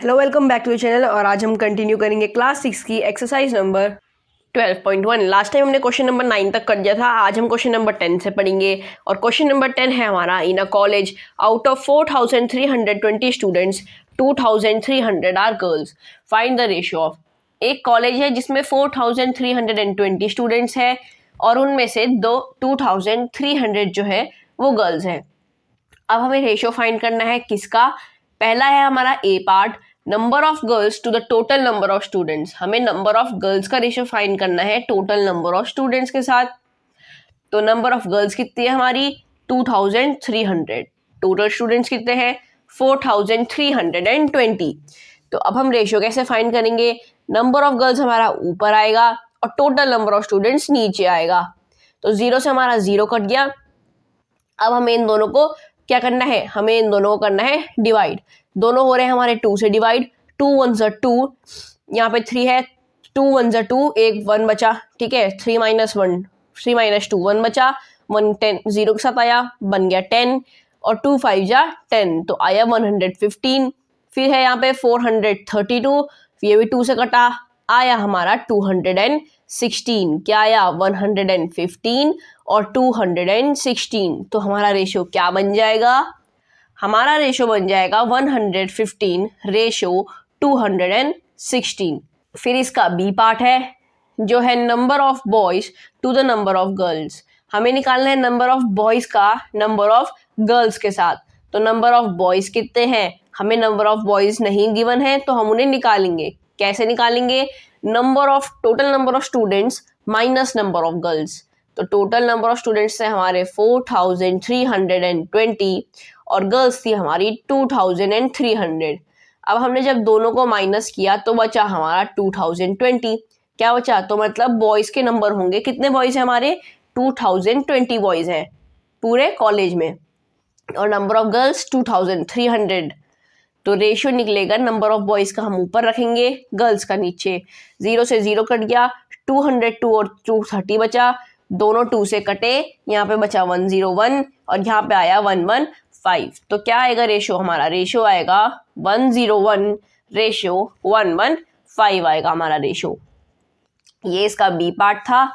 Hello welcome back to the channel. और आज हम कंटिन्यू करेंगे क्लास 6 की एक्सरसाइज नंबर 12.1। लास्ट टाइम हमने क्वेश्चन नंबर 9 तक कर दिया था। आज हम क्वेश्चन नंबर 10 से पढ़ेंगे और क्वेश्चन नंबर 10 है हमारा, in a college out of 4320 students 2300 are girls, find the ratio of. एक कॉलेज है जिसमें 4320 स्टूडेंट्स है और उनमें से 2300 जो है वो गर्ल्स हैं। अब हमें रेशियो फाइंड करना है किसका। पहला है हमारा A part, number of girls to the total number of students. हमें नंबर ऑफ गर्ल्स का रेशियो फाइंड करना है टोटल नंबर ऑफ स्टूडेंट्स के साथ। तो नंबर ऑफ गर्ल्स कितनी है हमारी 2300, टोटल स्टूडेंट्स कितने हैं 4320। तो अब हम रेशियो कैसे फाइंड करेंगे, नंबर ऑफ गर्ल्स हमारा ऊपर आएगा और टोटल नंबर ऑफ स्टूडेंट्स नीचे आएगा। तो जीरो से हमारा जीरो कट गया। अब हमें इन दोनों को क्या करना है, हमें इन दोनों को करना है डिवाइड। दोनों हो रहे हैं हमारे 2 से डिवाइड, 2 1 2, यहाँ पे 3 है, 2 1 2, एक 1 बचा, ठीक है। 3 - 1 3 - 2 1 बचा, 1 10 0 के साथ आया, बन गया 10 और 2 5 जा 10, तो आया 115। फिर है यहाँ पे 432, ये भी 2 से कटा, आया हमारा 216। क्या आया 115 और 216। तो हमारा रेशियो क्या बन जाएगा, हमारा रेशियो बन जाएगा 115 रेशियो 216। फिर इसका बी पार्ट है जो है number of boys to the number of girls. हमें निकालना है नंबर ऑफ बॉयज का नंबर ऑफ गर्ल्स के साथ। तो नंबर ऑफ बॉयज कितने हैं, हमें नंबर ऑफ बॉयज नहीं गिवन है तो हम उन्हें निकालेंगे। कैसे निकालेंगे, number of total number of students minus number of girls. तो टोटल नंबर ऑफ स्टूडेंट्स है हमारे 4320 और गर्ल्स थी हमारी 2300। अब हमने जब दोनों को माइनस किया तो बचा हमारा 2020। क्या बचा, तो मतलब बॉयज के नंबर होंगे, कितने बॉयज हैं हमारे 2020 बॉयज हैं पूरे कॉलेज में, और नंबर ऑफ गर्ल्स 2300। तो रेशियो निकलेगा नंबर ऑफ बॉयज का हम ऊपर रखेंगे, गर्ल्स का नीचे। 0 से 0 कट गया, 202 और 230 बचा, दोनों 2 से कटे, यहाँ पे बचा 101 और यहाँ पे आया 115। तो क्या आएगा रेशियो, हमारा रेशियो आएगा 101 रेशियो 115 आएगा हमारा रेशियो। ये इसका बी पार्ट था।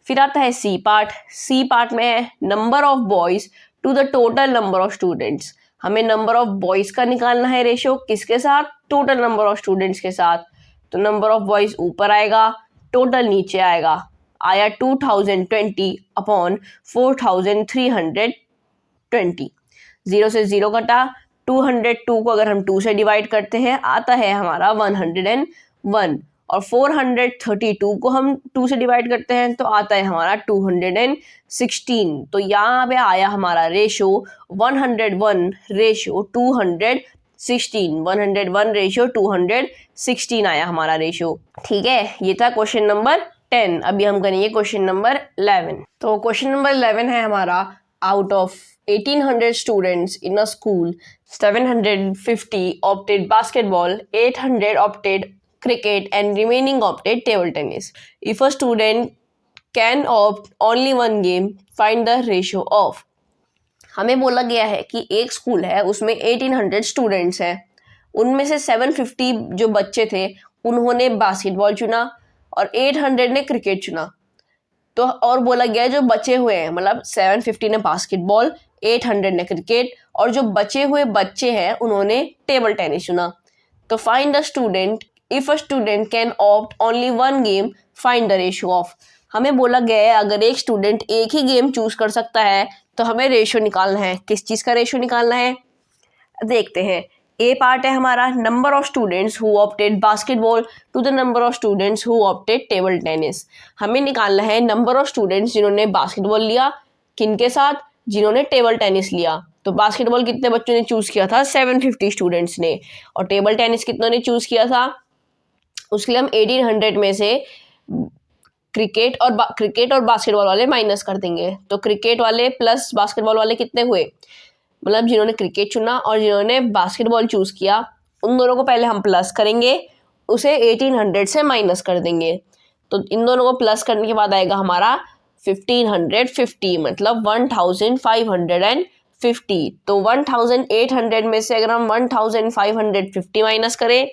फिर आता है सी पार्ट। सी पार्ट में है number of boys to the total number of students. हमें नंबर ऑफ बॉयज का निकालना है रेशियो किसके साथ, टोटल नंबर ऑफ स्टूडेंट्स के साथ। तो नंबर ऑफ बॉयज ऊपर आएगा, टोटल नीचे आएगा, आया 2020 अपॉन 4320। 0 से 0 कटा, 202 को अगर हम 2 से डिवाइड करते हैं आता है हमारा 101 और 432 को हम 2 से डिवाइड करते हैं तो आता है हमारा 216। तो यहाँ पे आया हमारा रेशो 101 रेशियो 216, 101 रेशियो 216 आया हमारा रेशियो। ठीक है, ये था क्वेश्चन नंबर 10। अभी हम करेंगे क्वेश्चन नंबर 11। तो क्वेश्चन नंबर 11 है हमारा, out of 1800 students in a school, 750 opted basketball, 800 opted cricket and remaining opted table tennis. If a student can opt only one game, find the ratio of. हमें बोला गया है कि एक school है उसमें 1800 स्टूडेंट्स हैं, उनमें से 750 जो बच्चे थे उन्होंने बास्केटबॉल चुना और 800 ने क्रिकेट चुना। तो और बोला गया जो बचे हुए हैं, मतलब 750 ने बास्केटबॉल, 800 ने क्रिकेट और जो बचे हुए बच्चे हैं उन्होंने टेबल टेनिस चुना। तो find the student, if a student can opt only one game, find the ratio of. हमें बोला गया है अगर एक स्टूडेंट एक ही गेम चूज कर सकता है तो हमें रेशियो निकालना है। किस चीज़ का रेशियो निकालना है, देखते हैं। ए पार्ट है हमारा number of students who opted basketball to the number of students who opted table tennis. हमें निकालना है नंबर ऑफ स्टूडेंट्स जिन्होंने बास्केटबॉल लिया, किनके साथ, जिन्होंने टेबल टेनिस लिया। तो बास्केटबॉल कितने बच्चों ने चूज किया था, 750 स्टूडेंट्स ने, और टेबल टेनिस कितनों ने चूज किया था, उसके लिए हम 1800 में से क्रिकेट और बास्केटबॉल वाले माइनस कर देंगे। तो क्रिकेट वाले प्लस बास्केटबॉल वाले कितने हुए, मतलब जिन्होंने क्रिकेट चुना और जिन्होंने बास्केटबॉल चूज किया उन दोनों को पहले हम प्लस करेंगे, उसे 1800 से माइनस कर देंगे। तो इन दोनों को प्लस करने के बाद आएगा हमारा 1550, मतलब 1550 50। तो 1800 में से अगर हम 1550 माइनस करें,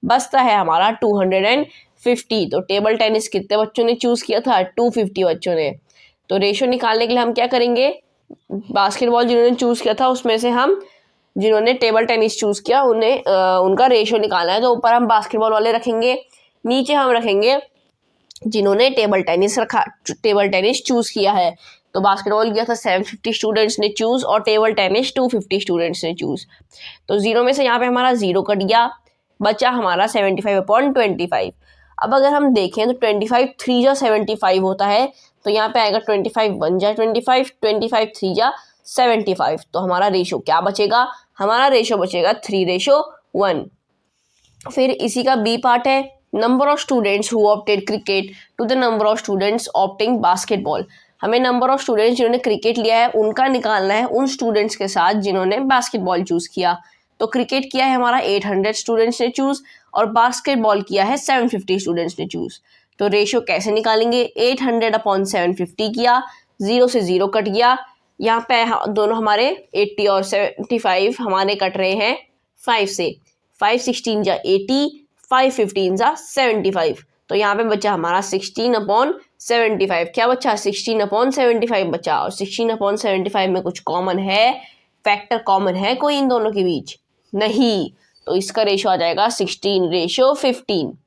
बचता है हमारा 250। तो टेबल टेनिस कितने बच्चों ने चूज किया था? 250 बच्चों ने। तो रेशियो निकालने के लिए हम क्या करेंगे, बास्केटबॉल जिन्होंने चूज किया था उसमें से हम जिन्होंने टेबल टेनिस चूज किया उन्हें उनका रेशियो निकालना है। तो ऊपर हम बास्केटबॉल वाले रखेंगे, नीचे हम रखेंगे जिन्होंने टेबल टेनिस चूज किया है। तो बास्केटबॉल किया था 750 स्टूडेंट्स ने चूज और टेबल टेनिस 250 स्टूडेंट्स ने चूज। तो जीरो में से यहाँ पे हमारा जीरो कट गया, बचा हमारा 75/25। अब अगर हम देखें तो 25 3 जा 75 होता है, तो यहाँ पे आएगा 25 1 जा 25, 25 3 जा 75। तो हमारा रेशो क्या बचेगा? हमारा रेशो बचेगा 3:1। फिर इसी का बी पार्ट है, number of students who opted cricket to the number of students opting basketball. हमें नंबर ऑफ स्टूडेंट्स जिन्होंने क्रिकेट लिया है उनका निकालना है उन स्टूडेंट्स के साथ जिन्होंने बास्केटबॉल चूज किया। तो क्रिकेट किया है हमारा 800 स्टूडेंट्स ने चूज और बास्केटबॉल किया है 750 स्टूडेंट्स ने चूज। तो रेशियो कैसे निकालेंगे? 800/750 किया, जीरो से जीरो कट गया, यहाँ पे दोनों हमारे 80 और 75 हमारे कट रहे हैं 5 से। 5 16 जा 80, 5 15 जा 75। तो यहाँ पे बचा हमारा 16/75। क्या बचा? 16/75 बचा। और 16/75 में कुछ कॉमन है? फैक्टर कॉमन है कोई इन दोनों के बीच? नहीं। तो इसका रेशो आ जाएगा 16:15।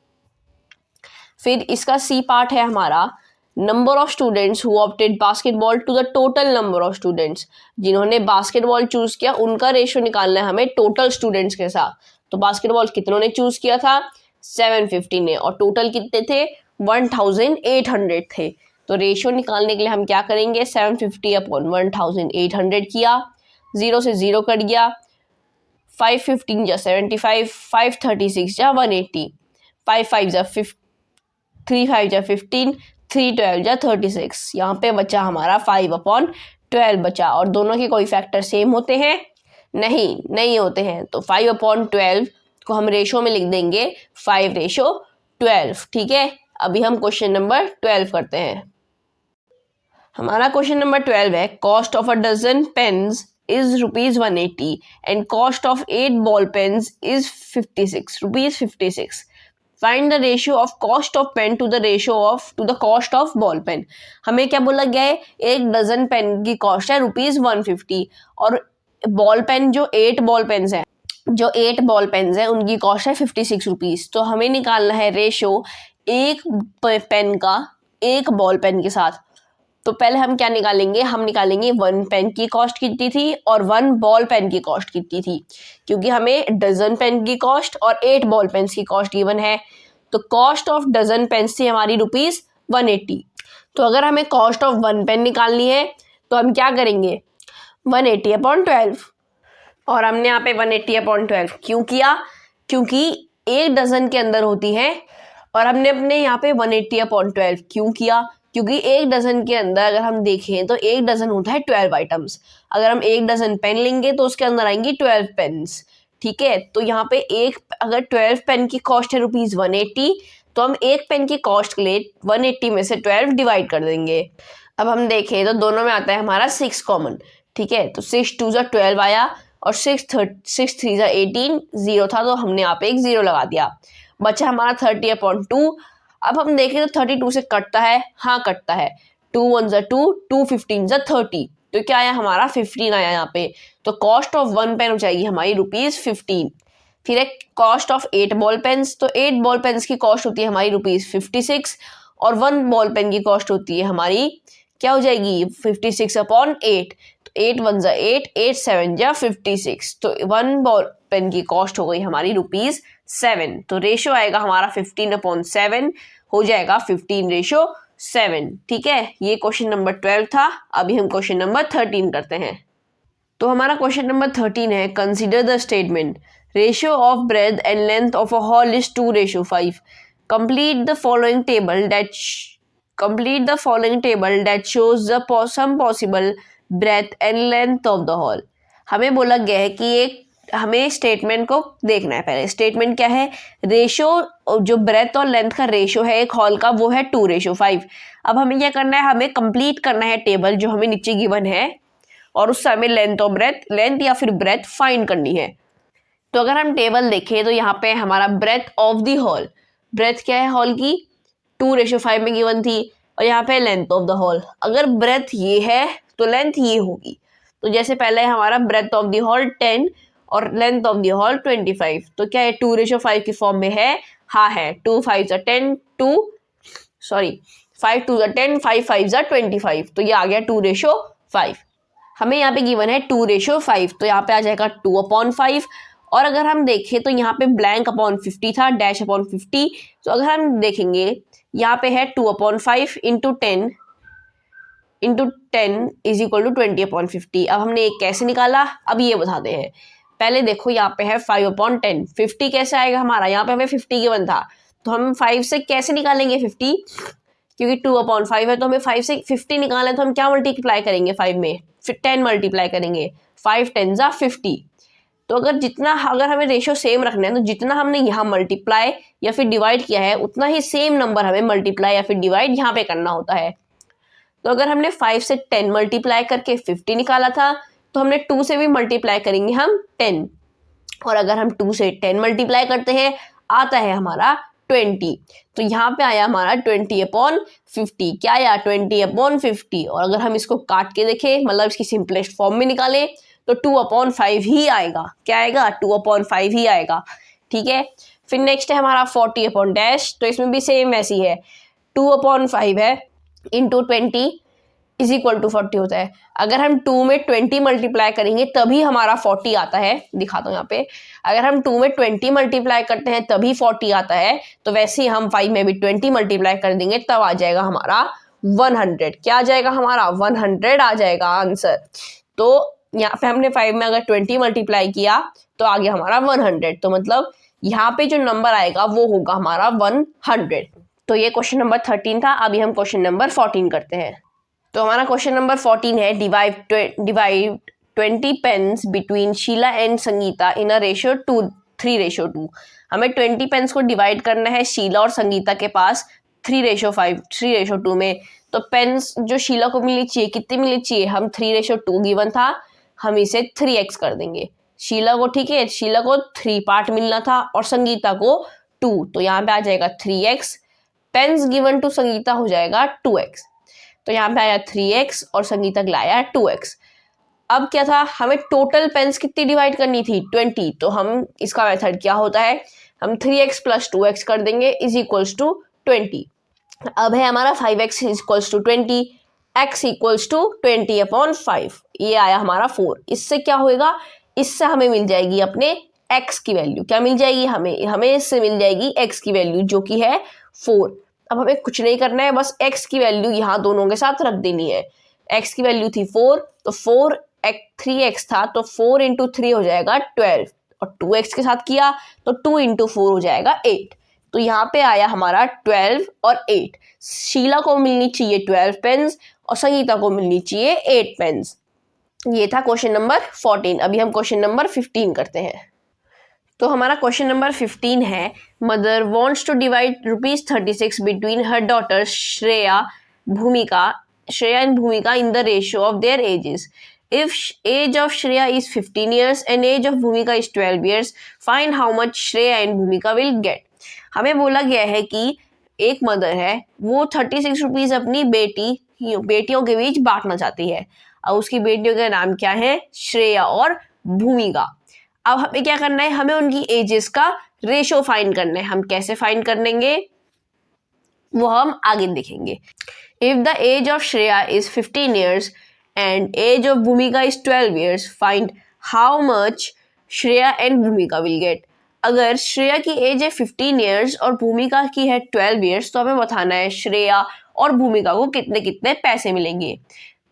फिर इसका सी पार्ट है हमारा, number of students who opted basketball to the total number of students. जिन्होंने बास्केटबॉल चूज किया उनका रेशियो निकालना है हमें टोटल स्टूडेंट्स के साथ। तो बास्केटबॉल कितनों ने चूज किया था? 750 ने। और टोटल कितने थे? 1800 थे। तो रेशियो निकालने के लिए हम क्या करेंगे? 750/1800 किया, जीरो से जीरो कट गया, 5 15 जा 75, 5 36 जा 180, 5 5 जा 3 5 जा 15, 3 12 जा 36। यहाँ पे बचा हमारा 5/12 बचा। और दोनों के कोई फैक्टर सेम होते हैं? नहीं होते हैं। तो 5/12 को हम रेशो में लिख देंगे 5:12। ठीक है, अभी हम क्वेश्चन नंबर 12 करते हैं। हमारा क्वेश्चन नंबर 12 है, cost of a dozen pens is ₹180 and cost of 8 ball pens is ₹56. Find the ratio of cost of pen to the cost of ball pen। हमें क्या बोला गया है? एक डजन पेन की कॉस्ट है ₹150 और बॉल पेन जो 8 बॉल पेन्स हैं उनकी कॉस्ट है ₹56। तो हमें निकालना है रेशो एक पेन का एक बॉल पेन के साथ। तो पहले हम क्या निकालेंगे? हम निकालेंगे 1 पेन की कॉस्ट कितनी थी और 1 बॉल पेन की कॉस्ट कितनी थी, क्योंकि हमें डजन पेन की कॉस्ट और 8 बॉल पेन की कॉस्ट गिवन है। तो कॉस्ट ऑफ डजन पेन थी हमारी ₹180। तो अगर हमें कॉस्ट ऑफ 1 पेन निकालनी है तो हम क्या करेंगे? 180/12। और हमने यहाँ पे 180/12 क्यों किया? क्योंकि एक डजन के अंदर होती है। और हमने अपने यहाँ पे 180/12 क्यों किया? क्योंकि एक डजन के अंदर अगर हम देखें तो एक डजन होता है 12 आइटम्स। अगर हम एक डजन पेन लेंगे तो उसके अंदर आएंगी 12 पेन्स। ठीक है, तो यहाँ पे अगर 12 पेन की कॉस्ट है ₹180 तो हम एक पेन की कॉस्ट के लिए 180 में से 12 डिवाइड कर देंगे। अब हम देखें तो दोनों में आता है हमारा 6 कॉमन। ठीक है, तो 6 2 जा 12 आया और 6 3 जा 18, जीरो था तो हमने यहाँ पे एक जीरो लगा दिया। बचा हमारा 30/2। अब हम देखें तो 32 से कटता है? हाँ कटता है। 2 1 जा 2, 2 15 जा 30। तो क्या आया हमारा? 15 आया यहाँ पे। तो कॉस्ट ऑफ 1 पेन हो जाएगी हमारी ₹15। फिर एक कॉस्ट ऑफ 8 बॉल पेन्स। तो 8 बॉल पेन्स की कॉस्ट होती है हमारी ₹56 और 1 बॉल पेन की कॉस्ट होती है हमारी क्या हो जाएगी? 56/8। तो 8 1 जा 8, 8 7 जा 56। तो 1 बॉल पेन की कॉस्ट हो गई हमारी ₹7। तो रेशियो आएगा हमारा 15/7 हो जाएगा 15:7। ठीक है, ये क्वेश्चन नंबर 12 था। अभी हम क्वेश्चन नंबर 13 करते हैं। तो हमारा क्वेश्चन नंबर 13 है, consider the statement ratio of breadth and length of a hall is 2:5। Complete the following table that shows the some possible breadth and length of the hall। हमें बोला गया है कि हमें स्टेटमेंट को देखना है। पहले स्टेटमेंट क्या है? रेशो जो ब्रेथ और लेंथ का रेशो है एक हॉल का वो है 2:5। अब हमें क्या करना है? हमें कंप्लीट करना है टेबल जो हमें नीचे गिवन है और उससे हमें लेंथ या फिर ब्रेथ फाइंड करनी है। तो अगर हम टेबल देखें तो यहाँ पे हमारा breadth of the hall, breadth क्या है हॉल की, 2:5 में गिवन थी, और यहाँ पे लेंथ ऑफ द हॉल, अगर ब्रेथ ये है तो लेंथ ये होगी। तो जैसे पहले हमारा ब्रेथ ऑफ द हॉल 10 और लेंथ ऑफ द हॉल 25, तो क्या है 2:5 की फॉर्म में है, हाँ है, 2 5 10 5 2 10 5 5 25, तो ये आ गया 2:5। हमें यहाँ पे गिवन है 2:5, तो यहाँ पे आ जाएगा 2/5। और अगर हम देखें तो यहाँ पे ब्लैंक अपॉन 50 था, डैश अपॉन 50, तो अगर हम देखेंगे यहाँ पे है 2/5 इंटू 10 इज इक्वल टू 20/50। अब हमने एक कैसे निकाला, अब ये बताते हैं। पहले देखो यहाँ पे है 5/10, 50 कैसे आएगा हमारा, यहाँ पे हमें 50 गिवन था, तो हम 5 से कैसे निकालेंगे 50, क्योंकि 2/5 है, तो हमें 5 से 50 निकालना है, तो हम क्या मल्टीप्लाई करेंगे 5 में, फिर 10 मल्टीप्लाई करेंगे, 5 10 जा 50। तो अगर हमें रेशियो सेम रखना है तो जितना हमने यहाँ मल्टीप्लाई या फिर डिवाइड किया है उतना ही सेम नंबर हमें मल्टीप्लाई या फिर डिवाइड यहाँ पे करना होता है। तो अगर हमने 5 से 10 मल्टीप्लाई करके 50 निकाला था, तो हमने 2 से भी मल्टीप्लाई करेंगे हम 10, और अगर हम 2 से 10 मल्टीप्लाई करते हैं आता है हमारा 20। तो यहाँ पे आया हमारा 20/50, क्या आया 20/50। और अगर हम इसको काट के देखें, मतलब इसकी सिंपलेस्ट फॉर्म में निकालें, तो 2/5 ही आएगा, क्या आएगा 2/5 ही आएगा, ठीक है। फिर नेक्स्ट है हमारा 40/डैश, तो इसमें भी सेम ऐसी है, 2/5 है इंटू 20 इज इक्वल टू 40 होता है। अगर हम 2 में 20 मल्टीप्लाई करेंगे तभी हमारा 40 आता है, दिखाता हूँ यहाँ पे, अगर हम 2 में 20 मल्टीप्लाई करते हैं तभी 40 आता है, तो वैसे ही हम 5 में भी 20 मल्टीप्लाई कर देंगे तब आ जाएगा हमारा 100। क्या आ जाएगा हमारा 100 आ जाएगा आंसर। तो यहाँ पे हमने 5 में अगर 20 मल्टीप्लाई किया तो आ गया हमारा 100, तो मतलब यहाँ पे जो नंबर आएगा वो होगा हमारा 100। तो ये क्वेश्चन नंबर 13 था। अभी हम क्वेश्चन नंबर 14 करते हैं। तो हमारा क्वेश्चन नंबर 14 है, divide 20 pens between Sheela and Sangeeta in a ratio 3:2। हमें 20 पेन्स को डिवाइड करना है शीला और संगीता के पास 3:2 में। तो पेन्स जो शीला को मिलनी चाहिए, कितनी मिलनी चाहिए, हम 3:2 गिवन था, हम इसे 3x कर देंगे शीला को, ठीक है। शीला को 3 पार्ट मिलना था और संगीता को 2, तो यहाँ पे आ जाएगा 3x। Pens given to Sangeeta हो जाएगा 2x, तो यहाँ पे आया 3x और संगीता के लिए आया 2x। अब क्या था, हमें टोटल पेन्स कितनी डिवाइड करनी थी 20, तो हम इसका मेथड क्या होता है, हम 3x + 2x कर देंगे इज इक्वल्स टू 20। अब है हमारा 5x equals to 20, x equals to 20/5, ये आया हमारा 4। इससे क्या होएगा, इससे हमें मिल जाएगी अपने x की वैल्यू, क्या मिल जाएगी हमें इससे मिल जाएगी x की वैल्यू जो कि है 4। अब हमें कुछ नहीं करना है, बस x की वैल्यू यहाँ दोनों के साथ रख देनी है। x की वैल्यू थी 4, तो 3x था, तो 4 × 3 हो जाएगा 12, और 2x के साथ किया तो 2 × 4 हो जाएगा 8। तो यहाँ पे आया हमारा 12 और 8। शीला को मिलनी चाहिए 12 पेन्स और संगीता को मिलनी चाहिए 8 पेन्स। ये था क्वेश्चन नंबर 14। अभी हम क्वेश्चन नंबर 15 करते हैं। तो हमारा क्वेश्चन नंबर 15 है, mother wants to divide ₹36 between her daughter Shreya and Bhumika in the ratio of their ages. If age of Shreya is 15 years and age of Bhumika is 12 years, find how much Shreya and Bhumika will get. हमें बोला गया है कि एक mother है, वो 36 rupees अपनी बेटियों के बीच बांटना चाहती है। अब उसकी बेटियों का नाम क्या है, श्रेया और भूमिका। अब हमें क्या करना है, हमें उनकी एजेस का रेशो फाइंड करना है। हम कैसे फाइंड कर लेंगे वो हम आगे देखेंगे। If the age of Shreya is 15 years and age of Bhumika is 12 years, find how much Shreya and Bhumika will get. अगर श्रेया की एज है 15 years और भूमिका की है 12 years, तो हमें बताना है श्रेया और भूमिका को कितने कितने पैसे मिलेंगे।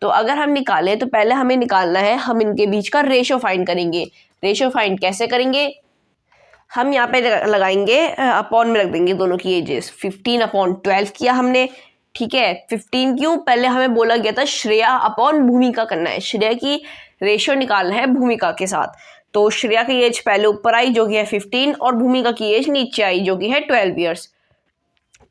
तो अगर हम निकालें तो पहले हमें निकालना है, हम इनके बीच का रेशो फाइंड करेंगे। रेशो फाइंड कैसे करेंगे, हम यहाँ पे लगाएंगे अपॉन में रख देंगे दोनों की एजेस। 15/12 किया हमने, ठीक है। 15 क्यों, पहले हमें बोला गया था श्रेया अपॉन भूमिका करना है, श्रेया की रेशियो निकालना है भूमिका के साथ। तो श्रेया की एज पहले ऊपर आई जो कि है 15 और भूमिका की एज नीचे आई जो कि है 12 years।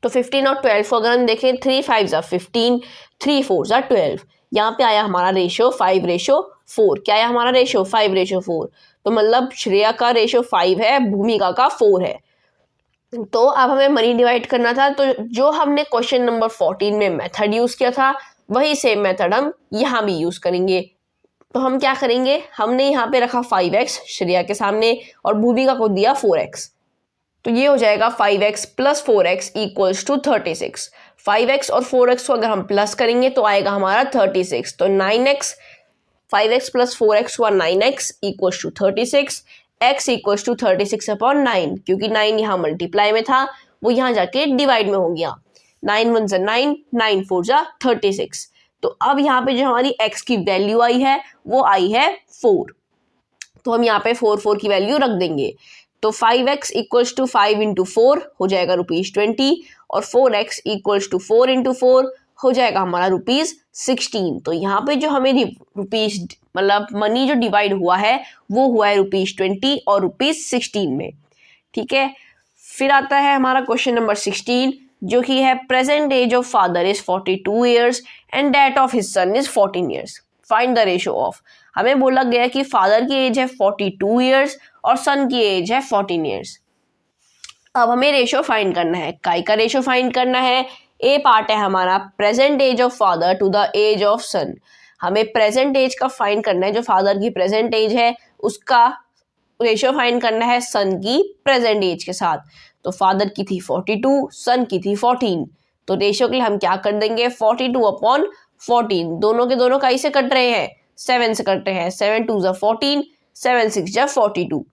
तो 15 और 12 को अगर हम देखें, 3 5 15, 3 4 12, यहाँ पे आया हमारा रेशो 5:4। क्या आया हमारा रेशो 5:4। तो मतलब श्रेया का रेशो 5 है, भूमिका का 4 है। तो अब हमें मनी डिवाइड करना था, तो जो हमने क्वेश्चन नंबर 14 में मेथड यूज किया था वही सेम मेथड हम यहाँ भी यूज करेंगे। तो हम क्या करेंगे, हमने यहाँ पे रखा 5x श्रेया के सामने और भूमिका को दिया 4x। तो ये हो जाएगा 5x + 4x = 36। 5x और 4x को अगर हम प्लस करेंगे तो आएगा हमारा 36। तो 9x, 5x + 4x हुआ 9x = 36। x = 36/9, क्योंकि 9 यहाँ मल्टीप्लाई में था, वो यहाँ जाके डिवाइड में हो गया। 9 1 9, 9 4 36। तो अब यहाँ पे जो हमारी x की वैल्यू आई है वो आई है 4। तो हम यहाँ पे 4 की वैल्यू रख देंगे। तो 5x = 5 × 4 हो जाएगा ₹20 और 4x = 4 × 4 हो जाएगा हमारा ₹16। तो यहाँ पे जो हमें रुपीज मतलब मनी जो डिवाइड हुआ है वो हुआ है ₹20 और ₹16 में। ठीक है, फिर आता है हमारा क्वेश्चन नंबर 16, जो कि है present age of father is 42 years and that of his son is 14 years. Find the ratio of. हमें बोला गया कि फादर की एज है 42 ईयर्स और सन की एज है 14 ईयर्स। अब हमें रेशो फाइंड करना है। काय का रेशो फाइंड करना है? ए पार्ट है हमारा present age of father to the age of son. हमें प्रेजेंट एज का फाइंड करना है, जो फादर की प्रेजेंट एज है उसका रेशो फाइंड करना है सन की प्रेजेंट एज के साथ। तो फादर की थी 42, सन की थी 14। तो रेशो के लिए हम क्या कर देंगे, 42/14। दोनों के दोनों कहीं से कट रहे हैं, 7 से कट रहे हैं। 7 2 14, 7 6 42।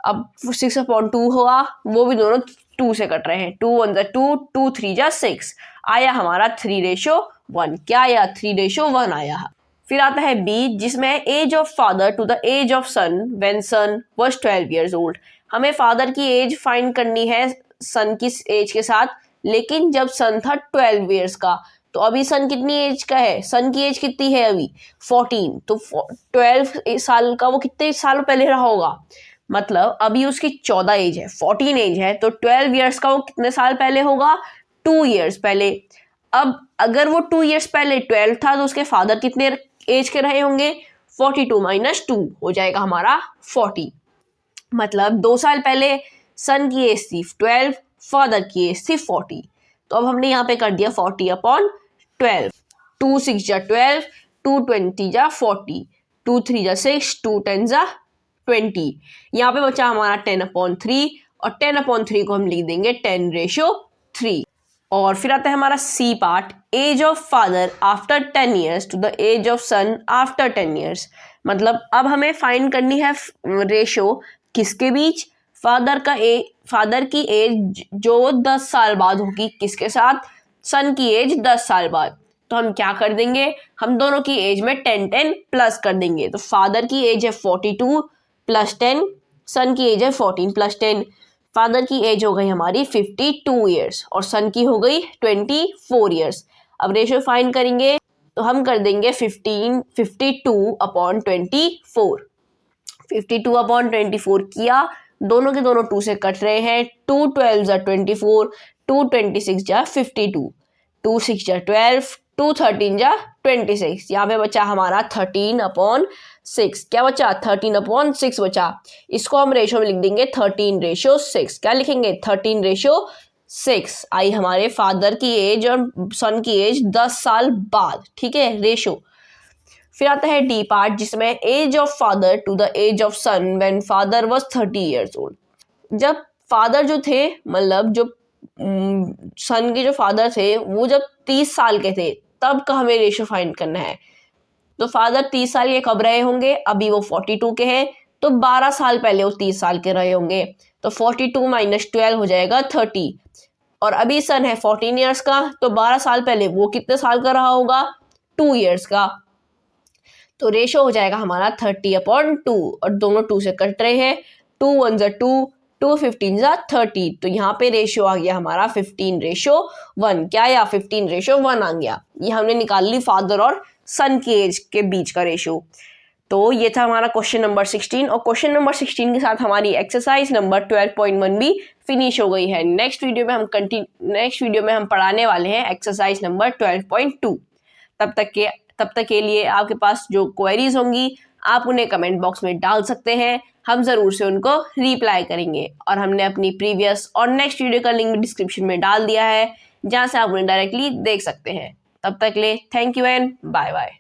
अब 6/2 हुआ, वो भी दोनों 2 से कट रहे हैं। 2 1 2, 2 3 6। आया हमारा 3:1। क्या आया? 3:1 आया। फिर आता है बी, जिसमें age of father to the age of son when son was 12 years old. हमें फादर की एज फाइंड करनी है सन की एज के साथ, लेकिन जब सन था 12 इयर्स का। तो अभी सन कितनी एज का है? सन की एज कितनी है अभी? 14। तो 12 साल का वो कितने साल पहले रहा होगा? मतलब अभी उसकी 14 एज है, 14 एज है, तो 12 इयर्स का वो कितने साल पहले होगा? 2 इयर्स पहले। अब अगर वो 2 इयर्स पहले 12 था तो उसके फादर कितने एज के रहे होंगे? 42 - 2 हो जाएगा हमारा 40। मतलब 2 साल पहले सन की एज थी 12, फादर की एज थी 40। तो अब हमने यहाँ पे कर दिया 40/12। 2 6 12, 2 20 40, 2 3 6, 2 10 20। यहाँ पे बचा हमारा 10/3 और 10/3 को हम लिख देंगे 10:3। और फिर आता है हमारा C part, age of father after 10 years to the age of son after 10 years. मतलब अब हमें फाइंड करनी है रेशो किसके बीच? फादर की एज जो 10 साल बाद होगी, किसके साथ? सन की एज 10 साल बाद। तो हम क्या कर देंगे, हम दोनों की एज में 10 प्लस कर देंगे। तो फादर की एज है 42 + 10, सन की एज है 14 + 10। फादर की एज हो गई हमारी 52 ईयर्स और सन की हो गई 24 ईयर्स। अब रेशो फाइंड करेंगे तो हम कर देंगे 52/24। 52/24 किया, दोनों के दोनों 2 से कट रहे हैं। 2 12 24, 2 26 52, 2 6 12, 2 13 26। यहाँ पे बचा हमारा 13/6। क्या बचा? 13/6 बचा। इसको हम रेशो में लिख देंगे 13:6। क्या लिखेंगे? 13:6 आई हमारे फादर की एज और सन की एज 10 साल बाद। ठीक है, रेशो। फिर आता है डी पार्ट, जिसमें age of father to the age of son when father was 30 years old. जब फादर जो थे, मतलब जो सन के जो फादर थे वो जब 30 साल के थे, तब का हमें रेशो फाइंड करना है। तो फादर 30 साल के कब रहे होंगे? अभी वो 42 के हैं, तो 12 साल पहले वो 30 साल के रहे होंगे। तो 42 - 12 हो जाएगा 30। और अभी सन है 14 ईयर्स का, तो 12 साल पहले वो कितने साल का रहा होगा? 2 ईयर्स का। तो रेशो हो जाएगा हमारा 30/2 और दोनों 2 से कट रहे हैं। 2 1 2, 2 15 30। तो यहाँ पे रेशियो आ गया हमारा 15:1। क्या आया? 15:1 आ गया। ये हमने निकाल ली फादर और सन की एज के बीच का रेशियो। तो ये था हमारा क्वेश्चन नंबर 16 और क्वेश्चन नंबर 16 के साथ हमारी एक्सरसाइज नंबर 12.1 भी फिनिश हो गई है। नेक्स्ट वीडियो में हम पढ़ाने वाले हैं एक्सरसाइज नंबर 12.2। तब तक के तब तक के लिए आपके पास जो क्वेरीज होंगी आप उन्हें कमेंट बॉक्स में डाल सकते हैं, हम ज़रूर से उनको रिप्लाई करेंगे। और हमने अपनी प्रीवियस और नेक्स्ट वीडियो का लिंक डिस्क्रिप्शन में डाल दिया है, जहाँ से आप उन्हें डायरेक्टली देख सकते हैं। तब तक ले thank you and bye bye.